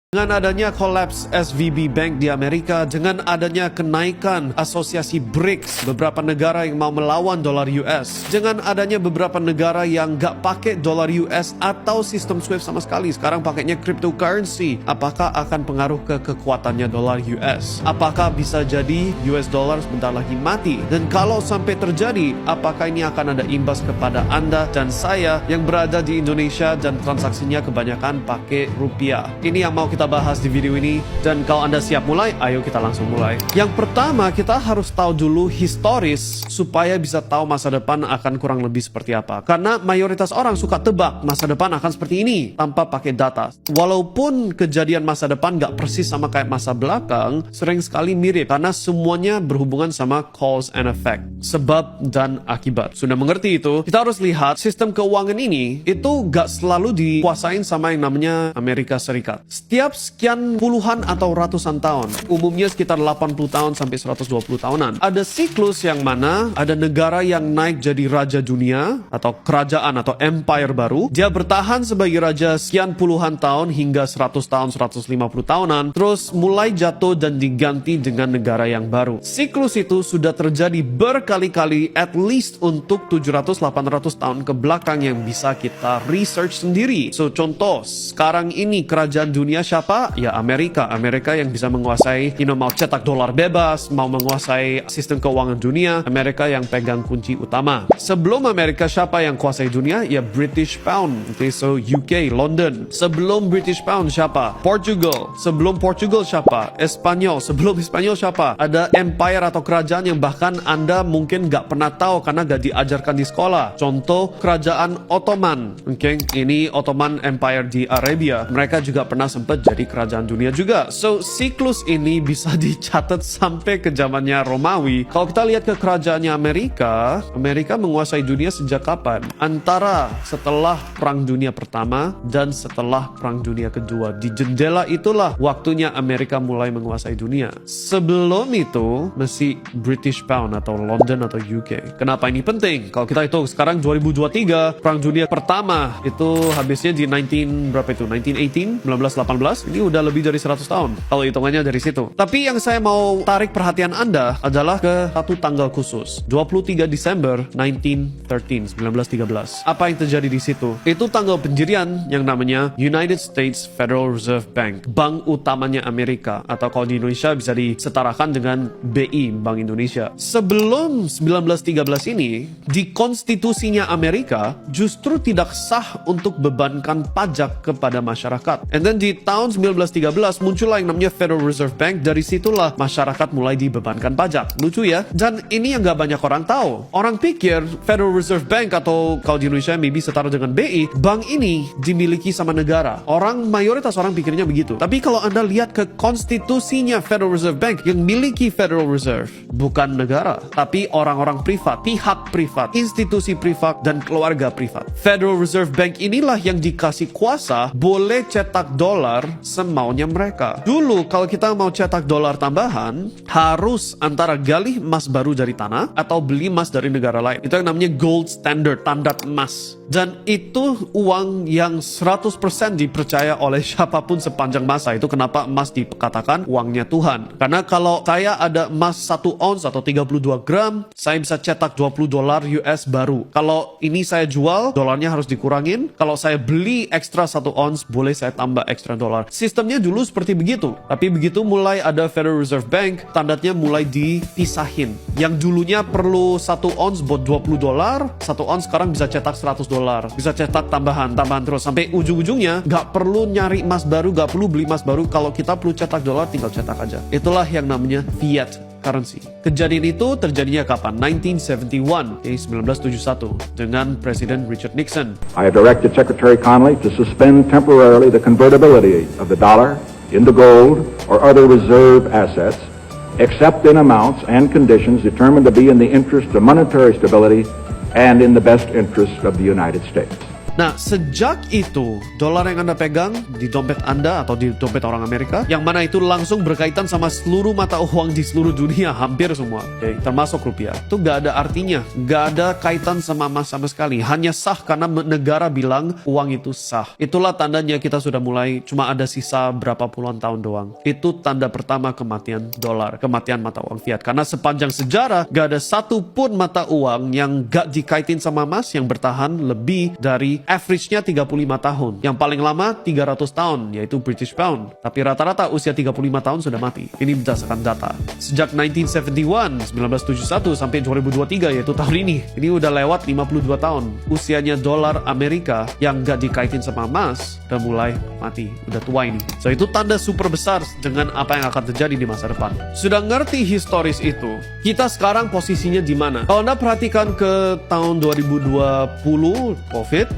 Dengan adanya kolaps SVB Bank di Amerika, dengan adanya kenaikan asosiasi BRICS, beberapa negara yang mau melawan dolar US, dengan adanya beberapa negara yang nggak pakai dolar US atau sistem SWIFT sama sekali, sekarang pakainya cryptocurrency, apakah akan pengaruh ke kekuatannya dolar US? Apakah bisa jadi US dollar sebentar lagi mati? Dan kalau sampai terjadi, apakah ini akan ada imbas kepada Anda dan saya yang berada di Indonesia dan transaksinya kebanyakan pakai rupiah? Ini yang mau kita bahas di video ini, dan kalau Anda siap mulai, ayo kita langsung mulai. Yang pertama, kita harus tahu dulu historis supaya bisa tahu masa depan akan kurang lebih seperti apa. Karena mayoritas orang suka tebak masa depan akan seperti ini tanpa pakai data. Walaupun kejadian masa depan nggak persis sama kayak masa belakang, sering sekali mirip karena semuanya berhubungan sama cause and effect, sebab dan akibat. Sudah mengerti itu? Kita harus lihat sistem keuangan ini itu nggak selalu dikuasain sama yang namanya Amerika Serikat. Setiap sekian puluhan atau ratusan tahun, umumnya sekitar 80 tahun sampai 120 tahunan, ada siklus yang mana ada negara yang naik jadi raja dunia atau kerajaan atau empire baru. Dia bertahan sebagai raja sekian puluhan tahun hingga 100 tahun, 150 tahunan, terus mulai jatuh dan diganti dengan negara yang baru. Siklus itu sudah terjadi berkali-kali, at least untuk 700-800 tahun ke belakang yang bisa kita research sendiri. So, contoh, sekarang ini kerajaan dunia siapa? Ya Amerika. Amerika yang bisa menguasai, mau cetak dolar bebas, mau menguasai sistem keuangan dunia. Amerika yang pegang kunci utama. Sebelum Amerika siapa yang kuasai dunia? Ya British Pound. Okay, so UK, London. Sebelum British Pound siapa? Portugal. Sebelum Portugal siapa? Espanyol. Sebelum Espanyol siapa? Ada empire atau kerajaan yang bahkan Anda mungkin nggak pernah tahu karena nggak diajarkan di sekolah. Contoh kerajaan Ottoman. Okay, ini Ottoman Empire di Arabia. Mereka juga pernah sempat jadi kerajaan dunia juga. So, siklus ini bisa dicatat sampai ke zamannya Romawi. Kalau kita lihat ke kerajaannya Amerika, Amerika menguasai dunia sejak kapan? Antara setelah Perang Dunia Pertama dan setelah Perang Dunia Kedua. Di jendela itulah waktunya Amerika mulai menguasai dunia. Sebelum itu, masih British Pound atau London atau UK. Kenapa ini penting? Kalau kita hitung sekarang 2023, Perang Dunia Pertama itu habisnya di 1918, 1918. Ini udah lebih dari 100 tahun kalau hitungannya dari situ. Tapi yang saya mau tarik perhatian Anda adalah ke satu tanggal khusus, 23 Desember 1913. Apa yang terjadi di situ? Itu tanggal pendirian yang namanya United States Federal Reserve Bank, bank utamanya Amerika, atau kalau di Indonesia bisa disetarakan dengan BI, Bank Indonesia. Sebelum 1913 ini, di konstitusinya Amerika justru tidak sah untuk bebankan pajak kepada masyarakat. And then di tahun 1913 muncullah yang namanya Federal Reserve Bank. Dari situlah masyarakat mulai dibebankan pajak. Lucu ya? Dan ini yang gak banyak orang tahu. Orang pikir Federal Reserve Bank atau kalau di Indonesia maybe setara dengan BI, bank ini dimiliki sama negara. Mayoritas orang pikirnya begitu. Tapi kalau Anda lihat ke konstitusinya Federal Reserve Bank, yang miliki Federal Reserve bukan negara, tapi orang-orang privat, pihak privat, institusi privat, dan keluarga privat. Federal Reserve Bank inilah yang dikasih kuasa boleh cetak dolar semaunya mereka. Dulu kalau kita mau cetak dolar tambahan, harus antara gali emas baru dari tanah atau beli emas dari negara lain. Itu yang namanya gold standard, standar emas. Dan itu uang yang 100% dipercaya oleh siapapun sepanjang masa. Itu kenapa emas dikatakan uangnya Tuhan. Karena kalau saya ada emas 1 ons atau 32 gram, saya bisa cetak 20 dolar US baru. Kalau ini saya jual, dolarnya harus dikurangin. Kalau saya beli ekstra 1 ons, boleh saya tambah ekstra dolar. Sistemnya dulu seperti begitu. Tapi begitu mulai ada Federal Reserve Bank, standarnya mulai dipisahin. Yang dulunya perlu 1 ons buat 20 dolar, 1 ons sekarang bisa cetak 100 dolar. Bisa cetak tambahan terus. Sampai ujung-ujungnya nggak perlu nyari emas baru, nggak perlu beli emas baru. Kalau kita perlu cetak dolar, tinggal cetak aja. Itulah yang namanya fiat currency. Kejadian itu terjadinya kapan? 1971, 1971, dengan Presiden Richard Nixon. I have directed Secretary Connally to suspend temporarily the convertibility of the dollar into gold or other reserve assets, except in amounts and conditions determined to be in the interest of monetary stability and in the best interest of the United States. Nah, sejak itu, dolar yang Anda pegang di dompet Anda atau di dompet orang Amerika, yang mana itu langsung berkaitan sama seluruh mata uang di seluruh dunia, hampir semua, termasuk rupiah. Itu gak ada artinya, gak ada kaitan sama emas sama sekali. Hanya sah karena negara bilang uang itu sah. Itulah tandanya kita sudah mulai cuma ada sisa berapa puluhan tahun doang. Itu tanda pertama kematian dolar, kematian mata uang fiat. Karena sepanjang sejarah, gak ada satupun mata uang yang gak dikaitin sama emas yang bertahan lebih dari average-nya 35 tahun. Yang paling lama 300 tahun, yaitu British Pound. Tapi rata-rata usia 35 tahun sudah mati. Ini berdasarkan data. Sejak 1971, 1971 sampai 2023, yaitu tahun ini. Ini udah lewat 52 tahun. Usianya dolar Amerika yang gak dikaitin sama emas, udah mulai mati. Udah tua ini. So, itu tanda super besar dengan apa yang akan terjadi di masa depan. Sudah ngerti historis itu, kita sekarang posisinya di mana? Kalau Anda perhatikan ke tahun 2020, COVID,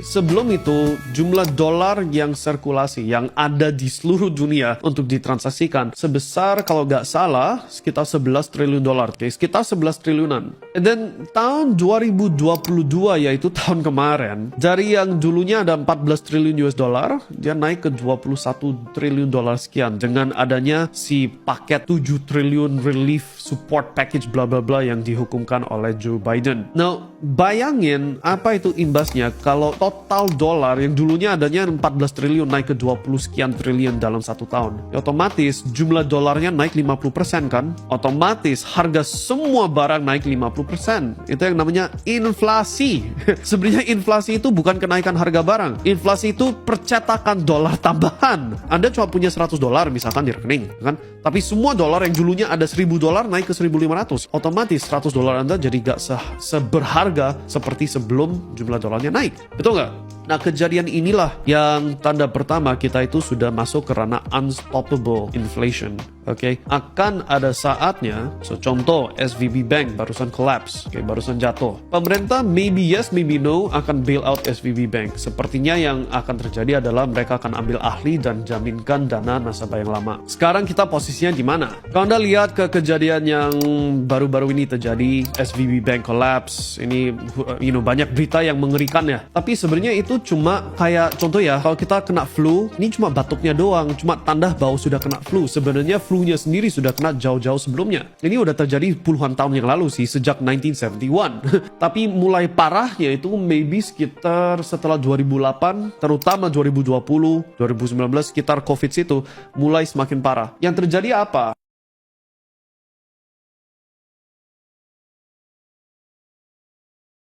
sebelum itu jumlah dolar yang sirkulasi yang ada di seluruh dunia untuk ditransaksikan sebesar kalau nggak salah sekitar 11 triliun dolar, sekitar 11 triliunan. Dan tahun 2022 yaitu tahun kemarin, dari yang dulunya ada 14 triliun US dollar, dia naik ke 21 triliun dolar sekian dengan adanya si paket 7 triliun relief support package bla bla bla yang dihukumkan oleh Joe Biden. Nah, bayangin apa itu imbasnya kalau total dolar yang dulunya adanya 14 triliun naik ke 20 sekian triliun dalam satu tahun. Ya, otomatis jumlah dolarnya naik 50% kan? Otomatis harga semua barang naik 50%. Itu yang namanya inflasi. Sebenarnya inflasi itu bukan kenaikan harga barang. Inflasi itu percetakan dolar tambahan. Anda cuma punya 100 dolar misalkan di rekening, kan? Tapi semua dolar yang dulunya ada 1000 dolar naik ke 1500. Otomatis 100 dolar Anda jadi gak seberharga seperti sebelum jumlah dolarnya naik. Betul nggak? Nah, kejadian inilah yang tanda pertama kita itu sudah masuk ke ranah unstoppable inflation. Akan ada saatnya, contoh SVB Bank barusan collapse, barusan jatuh. Pemerintah maybe yes, maybe no akan bail out SVB Bank. Sepertinya yang akan terjadi adalah mereka akan ambil ahli dan jaminkan dana nasabah yang lama. Sekarang kita posisinya di mana? Kalau Anda lihat ke kejadian yang baru-baru ini terjadi, SVB Bank collapse, ini banyak berita yang mengerikan ya. Tapi sebenarnya itu cuma kayak contoh ya, kalau kita kena flu, ini cuma batuknya doang, cuma tanda bahwa sudah kena flu. Sebenarnya flu-nya sendiri sudah kena jauh-jauh sebelumnya. Ini udah terjadi puluhan tahun yang lalu sih, sejak 1971. Tapi mulai parahnya itu maybe sekitar setelah 2008, terutama 2020, 2019, sekitar COVID itu mulai semakin parah. Yang terjadi apa?